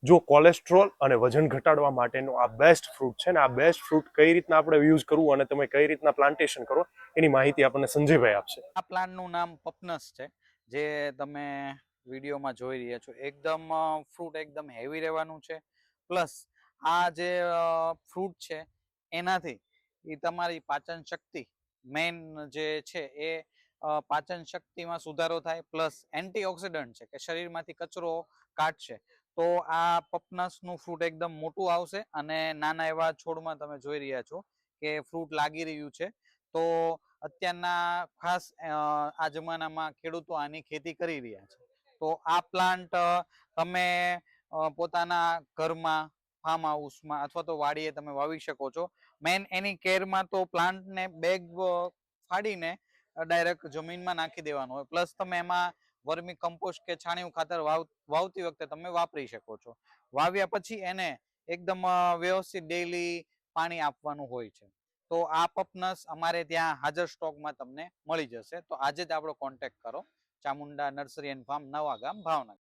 જો કોલેસ્ટ્રોલ અને વજન ઘટાડવા માટેનું આ બેસ્ટ ફ્રૂટ છે ને આ બેસ્ટ ફ્રૂટ કઈ રીતના આપણે યુઝ કરવું અને તમે કઈ રીતના પ્લાન્ટેશન કરો એની માહિતી આપણને સંજયભાઈ આપશે. આ પ્લાન્ટનું નામ પપનસ છે, જે તમે વિડીયોમાં જોઈ રહ્યા છો. એકદમ ફ્રૂટ એકદમ હેવી રહેવાનું છે. પ્લસ આ જે ફ્રૂટ છે એનાથી એ તમારી પાચન શક્તિ મેઇન જે છે એ પાચન શક્તિમાં સુધારો થાય. પ્લસ એન્ટીઓક્સિડન્ટ છે કે શરીરમાંથી કચરો કાઢશે. તો આ પપનસનું ફ્રૂટ એકદમ મોટું આવશે અને નાના એવા છોડમાં તમે જોઈ રહ્યા છો કે ફ્રૂટ લાગી રહ્યું છે. તો અત્યારના ખાસ આ જમાનામાં ખેડૂતો આની ખેતી કરી રહ્યા છે. તો આ પ્લાન્ટ તમે પોતાના ઘરમાં, ફાર્મ હાઉસમાં અથવા તો વાડીએ તમે વાવી શકો છો. મેન એની કેરમાં તો પ્લાન્ટને બેગ ફાડીને ડાયરેક્ટ જમીનમાં નાખી દેવાનું હોય. પ્લસ તમે એમાં વર્મી કમ્પોસ્ટ કે છાણિયું ખાતર વાવતી વખતે તમે વાપરી શકો છો. વાવ્યા પછી એને એકદમ વ્યવસ્થિત ડેઈલી પાણી આપવાનું હોય છે. તો આ પપનસ અમારે ત્યાં હાજર સ્ટોકમાં તમને મળી જશે. તો આજે જ આપણો કોન્ટેક્ટ કરો. ચામુંડા નર્સરી એન્ડ ફાર્મ, નવા ગામ, ભાવનગર.